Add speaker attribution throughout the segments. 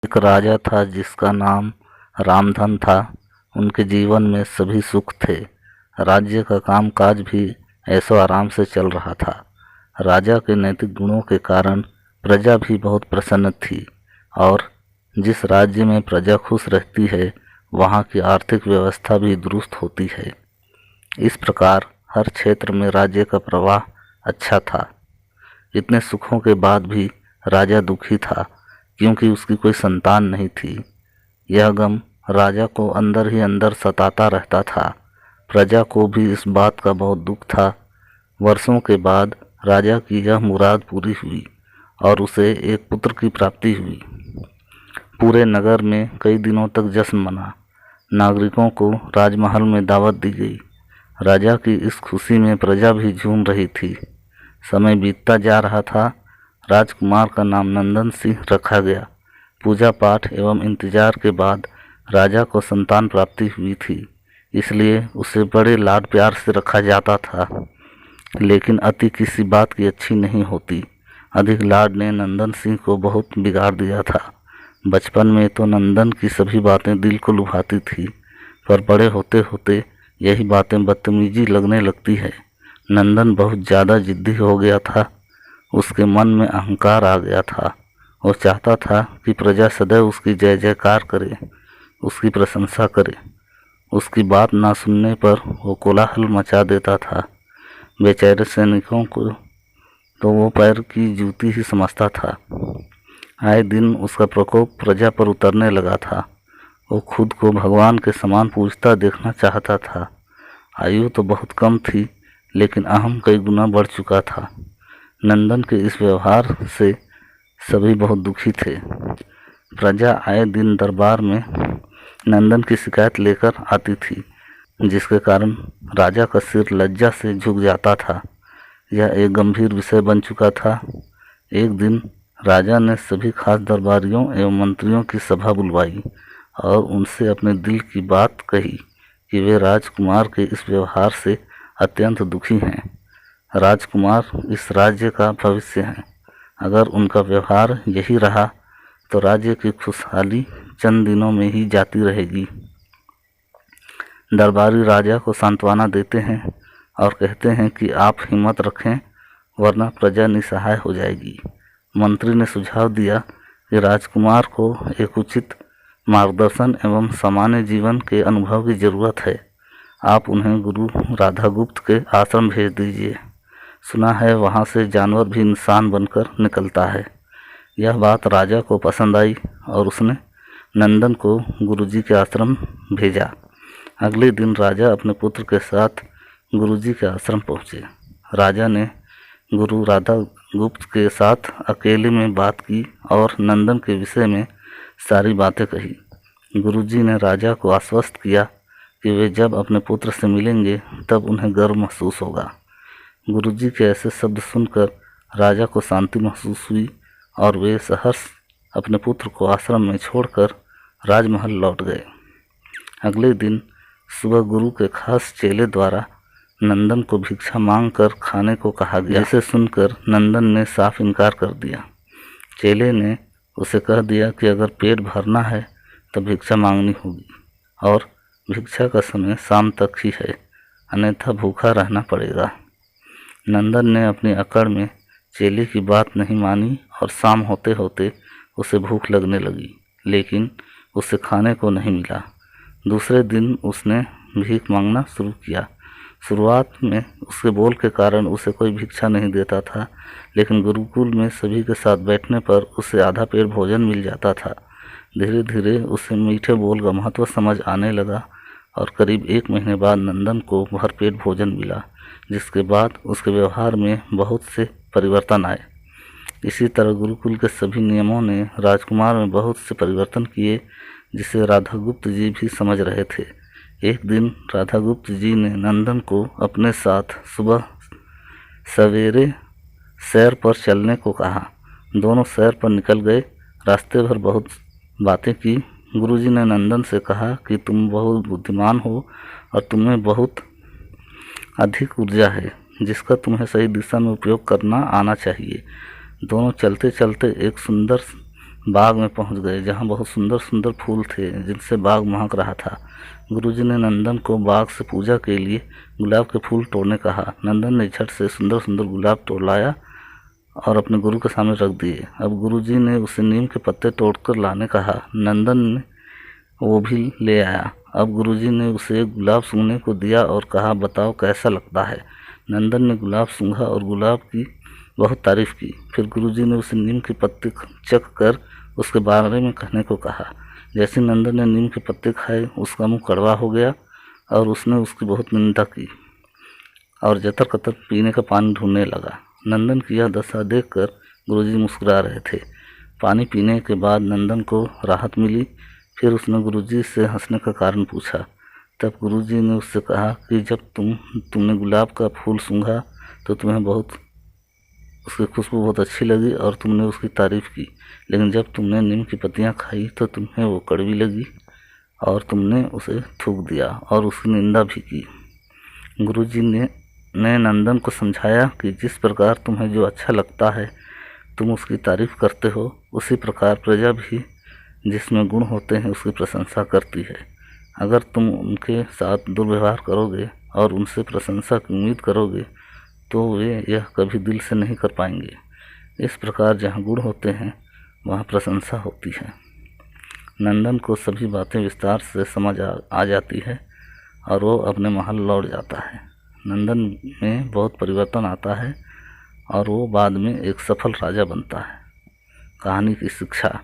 Speaker 1: एक राजा था जिसका नाम रामधन था। उनके जीवन में सभी सुख थे। राज्य का कामकाज भी ऐशो आराम से चल रहा था। राजा के नैतिक गुणों के कारण प्रजा भी बहुत प्रसन्न थी और जिस राज्य में प्रजा खुश रहती है वहाँ की आर्थिक व्यवस्था भी दुरुस्त होती है। इस प्रकार हर क्षेत्र में राज्य का प्रवाह अच्छा था। इतने सुखों के बाद भी राजा दुखी था क्योंकि उसकी कोई संतान नहीं थी। यह गम राजा को अंदर ही अंदर सताता रहता था। प्रजा को भी इस बात का बहुत दुख था। वर्षों के बाद राजा की यह मुराद पूरी हुई और उसे एक पुत्र की प्राप्ति हुई। पूरे नगर में कई दिनों तक जश्न मना। नागरिकों को राजमहल में दावत दी गई। राजा की इस खुशी में प्रजा भी झूम रही थी। समय बीतता जा रहा था। राजकुमार का नाम नंदन सिंह रखा गया। पूजा पाठ एवं इंतजार के बाद राजा को संतान प्राप्ति हुई थी, इसलिए उसे बड़े लाड प्यार से रखा जाता था। लेकिन अति किसी बात की अच्छी नहीं होती। अधिक लाड ने नंदन सिंह को बहुत बिगाड़ दिया था। बचपन में तो नंदन की सभी बातें दिल को लुभाती थी, पर बड़े होते होते यही बातें बदतमीजी लगने लगती है। नंदन बहुत ज़्यादा जिद्दी हो गया था। उसके मन में अहंकार आ गया था। वो चाहता था कि प्रजा सदैव उसकी जय जयकार करे, उसकी प्रशंसा करे। उसकी बात ना सुनने पर वो कोलाहल मचा देता था। बेचारे सैनिकों को तो वो पैर की जूती ही समझता था। आए दिन उसका प्रकोप प्रजा पर उतरने लगा था। वो खुद को भगवान के समान पूजता देखना चाहता था। आयु तो बहुत कम थी, लेकिन अहम कई गुना बढ़ चुका था। नंदन के इस व्यवहार से सभी बहुत दुखी थे। प्रजा आए दिन दरबार में नंदन की शिकायत लेकर आती थी, जिसके कारण राजा का सिर लज्जा से झुक जाता था। यह एक गंभीर विषय बन चुका था। एक दिन राजा ने सभी खास दरबारियों एवं मंत्रियों की सभा बुलवाई और उनसे अपने दिल की बात कही कि वे राजकुमार के इस व्यवहार से अत्यंत दुखी हैं। राजकुमार इस राज्य का भविष्य हैं। अगर उनका व्यवहार यही रहा तो राज्य की खुशहाली चंद दिनों में ही जाती रहेगी। दरबारी राजा को सांत्वना देते हैं और कहते हैं कि आप हिम्मत रखें, वरना प्रजा निसहाय हो जाएगी। मंत्री ने सुझाव दिया कि राजकुमार को एक उचित मार्गदर्शन एवं सामान्य जीवन के अनुभव की जरूरत है। आप उन्हें गुरु राधागुप्त के आश्रम भेज दीजिए। सुना है वहाँ से जानवर भी इंसान बनकर निकलता है। यह बात राजा को पसंद आई और उसने नंदन को गुरुजी के आश्रम भेजा। अगले दिन राजा अपने पुत्र के साथ गुरुजी के आश्रम पहुँचे। राजा ने गुरु राधागुप्त के साथ अकेले में बात की और नंदन के विषय में सारी बातें कही। गुरुजी ने राजा को आश्वस्त किया कि वे जब अपने पुत्र से मिलेंगे तब उन्हें गर्व महसूस होगा। गुरुजी के ऐसे शब्द सुनकर राजा को शांति महसूस हुई और वे सहर्ष अपने पुत्र को आश्रम में छोड़कर राजमहल लौट गए। अगले दिन सुबह गुरु के खास चेले द्वारा नंदन को भिक्षा मांगकर खाने को कहा गया, जिसे सुनकर नंदन ने साफ इनकार कर दिया। चेले ने उसे कह दिया कि अगर पेट भरना है तो भिक्षा मांगनी होगी और भिक्षा का समय शाम तक ही है, अन्यथा भूखा रहना पड़ेगा। नंदन ने अपनी अकड़ में चेले की बात नहीं मानी और शाम होते होते उसे भूख लगने लगी, लेकिन उसे खाने को नहीं मिला। दूसरे दिन उसने भीख मांगना शुरू किया। शुरुआत में उसके बोल के कारण उसे कोई भिक्षा नहीं देता था, लेकिन गुरुकुल में सभी के साथ बैठने पर उसे आधा पेट भोजन मिल जाता था। धीरे धीरे उसे मीठे बोल का महत्व समझ आने लगा और करीब 1 महीने बाद नंदन को भरपेट भोजन मिला, जिसके बाद उसके व्यवहार में बहुत से परिवर्तन आए। इसी तरह गुरुकुल के सभी नियमों ने राजकुमार में बहुत से परिवर्तन किए, जिसे राधागुप्त जी भी समझ रहे थे। एक दिन राधागुप्त जी ने नंदन को अपने साथ सुबह सवेरे सैर पर चलने को कहा। दोनों सैर पर निकल गए। रास्ते भर बहुत बातें की। गुरुजी ने नंदन से कहा कि तुम बहुत बुद्धिमान हो और तुम्हें बहुत अधिक ऊर्जा है, जिसका तुम्हें सही दिशा में उपयोग करना आना चाहिए। दोनों चलते चलते एक सुंदर बाग में पहुंच गए, जहां बहुत सुंदर सुंदर फूल थे जिनसे बाग महक रहा था। गुरुजी ने नंदन को बाग से पूजा के लिए गुलाब के फूल तोड़ने कहा। नंदन ने झट से सुंदर सुंदर गुलाब तोड़ लाया और अपने गुरु के सामने रख दिए। अब गुरुजी ने उसे नीम के पत्ते तोड़कर लाने कहा। नंदन ने वो भी ले आया। अब गुरुजी ने उसे गुलाब सूंघने को दिया और कहा, बताओ कैसा लगता है। नंदन ने गुलाब सूंघा और गुलाब की बहुत तारीफ की। फिर गुरुजी ने उसे नीम के पत्ते चख कर उसके बारे में कहने को कहा। जैसे नंदन ने नीम के पत्ते खाए, उसका मुंह कड़वा हो गया और उसने उसकी बहुत निंदा की और जतर कतर पीने का पानी ढूंढने लगा। नंदन की यह दशा देखकर गुरुजी मुस्कुरा रहे थे। पानी पीने के बाद नंदन को राहत मिली। फिर उसने गुरुजी से हंसने का कारण पूछा। तब गुरुजी ने उससे कहा कि जब तुमने गुलाब का फूल सूंघा तो तुम्हें उसकी खुशबू बहुत अच्छी लगी और तुमने उसकी तारीफ की, लेकिन जब तुमने नीम की पत्तियां खाई तो तुम्हें वो कड़वी लगी और तुमने उसे थूक दिया और उसकी निंदा भी की। गुरुजी ने नंदन को समझाया कि जिस प्रकार तुम्हें जो अच्छा लगता है तुम उसकी तारीफ करते हो, उसी प्रकार प्रजा भी जिसमें गुण होते हैं उसकी प्रशंसा करती है। अगर तुम उनके साथ दुर्व्यवहार करोगे और उनसे प्रशंसा की उम्मीद करोगे तो वे यह कभी दिल से नहीं कर पाएंगे। इस प्रकार जहाँ गुण होते हैं वहाँ प्रशंसा होती है। नंदन को सभी बातें विस्तार से समझ आ जाती है और वो अपने महल लौट जाता है। नंदन में बहुत परिवर्तन आता है और वो बाद में एक सफल राजा बनता है। कहानी की शिक्षा।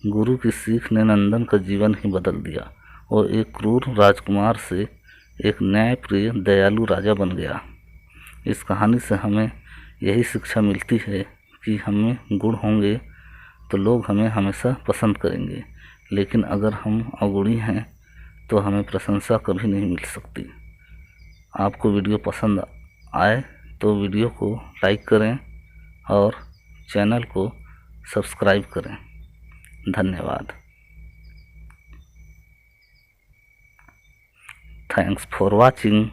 Speaker 1: गुरु की सीख ने नंदन का जीवन ही बदल दिया। वो एक क्रूर राजकुमार से एक न्यायप्रिय दयालु राजा बन गया। इस कहानी से हमें यही शिक्षा मिलती है कि हमें गुण होंगे तो लोग हमें हमेशा पसंद करेंगे, लेकिन अगर हम अवगुणी हैं तो हमें प्रशंसा कभी नहीं मिल सकती। आपको वीडियो पसंद आए तो वीडियो को लाइक करें और चैनल को सब्सक्राइब करें। धन्यवाद। Thanks for watching.